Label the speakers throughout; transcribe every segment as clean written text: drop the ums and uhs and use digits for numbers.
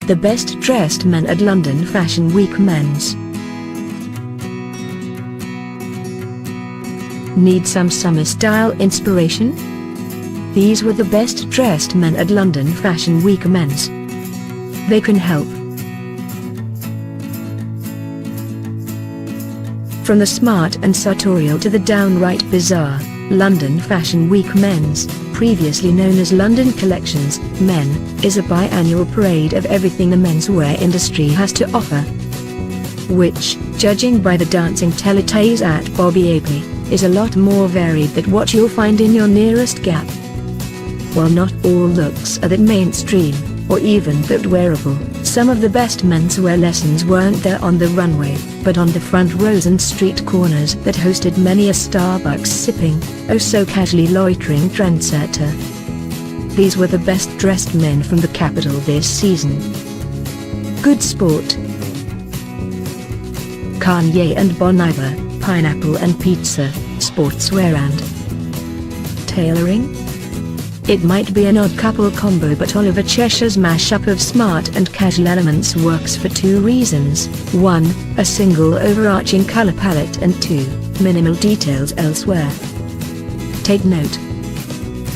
Speaker 1: The best dressed men at London Fashion Week Men's. Need some summer style inspiration? These were the best dressed men at London Fashion Week Men's. They can help. From the smart and sartorial to the downright bizarre, London Fashion Week Men's, previously known as London Collections Men, is a biannual parade of everything the menswear industry has to offer. Which, judging by the dancing telltales at Bobby Ape, is a lot more varied than what you'll find in your nearest Gap. While not all looks are that mainstream, or even that wearable, some of the best menswear lessons weren't there on the runway, but on the front rows and street corners that hosted many a Starbucks sipping, oh so casually loitering trendsetter. These were the best dressed men from the capital this season. Good sport. Kanye and Bon Iver, pineapple and pizza, sportswear and tailoring? It might be an odd couple combo, but Oliver Cheshire's mashup of smart and casual elements works for two reasons: 1, a single overarching color palette, and 2, minimal details elsewhere. Take note.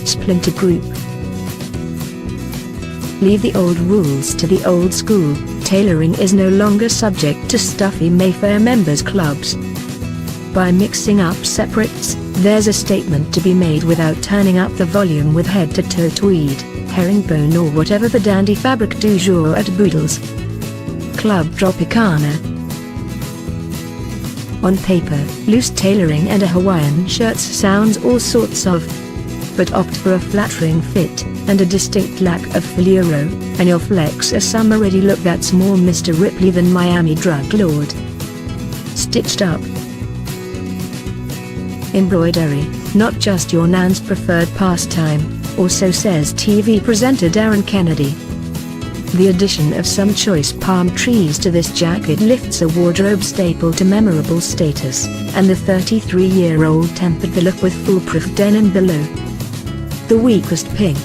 Speaker 1: Splinter Group. Leave the old rules to the old school. Tailoring is no longer subject to stuffy Mayfair members clubs. By mixing up separates, there's a statement to be made without turning up the volume with head-to-toe tweed, herringbone or whatever the dandy fabric du jour at Boodles. Club Tropicana. On paper, loose tailoring and a Hawaiian shirt sounds all sorts of, but opt for a flattering fit, and a distinct lack of fleuro, and you'll flex a summer-ready look that's more Mr. Ripley than Miami drug lord. Stitched up. Embroidery, not just your nan's preferred pastime, or so says TV presenter Darren Kennedy. The addition of some choice palm trees to this jacket lifts a wardrobe staple to memorable status, and the 33-year-old tempered the look with foolproof denim below. The weakest pink.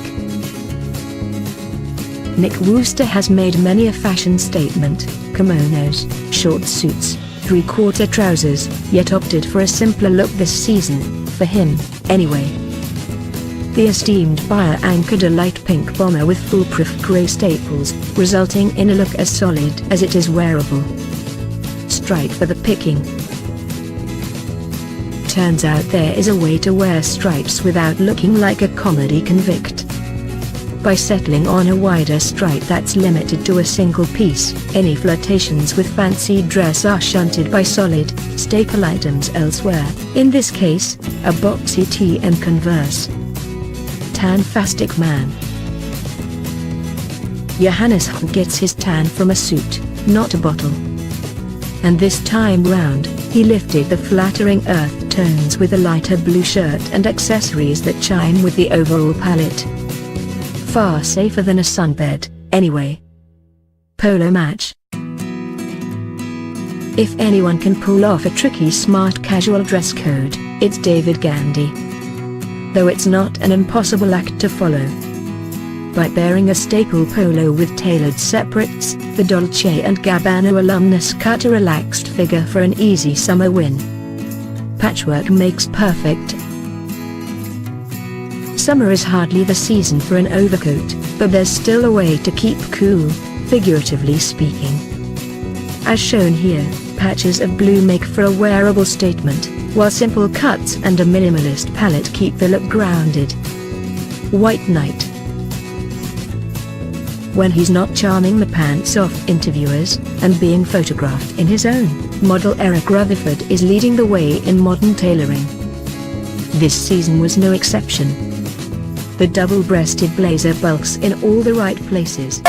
Speaker 1: Nick Wooster has made many a fashion statement: kimonos, short suits, three-quarter trousers, yet opted for a simpler look this season, for him, anyway. The esteemed buyer anchored a light pink bomber with foolproof grey staples, resulting in a look as solid as it is wearable. Stripe for the picking. Turns out there is a way to wear stripes without looking like a comedy convict. By settling on a wider stripe that's limited to a single piece, any flirtations with fancy dress are shunted by solid, staple items elsewhere, in this case, a boxy tee and Converse. Tan-fastic man. Johannes Hunt gets his tan from a suit, not a bottle. And this time round, he lifted the flattering earth tones with a lighter blue shirt and accessories that chime with the overall palette. Far safer than a sunbed, anyway. Polo match. If anyone can pull off a tricky smart casual dress code, it's David Gandy. Though it's not an impossible act to follow. By pairing a staple polo with tailored separates, the Dolce & Gabbana alumnus cut a relaxed figure for an easy summer win. Patchwork makes perfect. Summer is hardly the season for an overcoat, but there's still a way to keep cool, figuratively speaking. As shown here, patches of blue make for a wearable statement, while simple cuts and a minimalist palette keep the look grounded. White Knight. When he's not charming the pants off interviewers, and being photographed in his own, model Eric Rutherford is leading the way in modern tailoring. This season was no exception. The double-breasted blazer bulks in all the right places.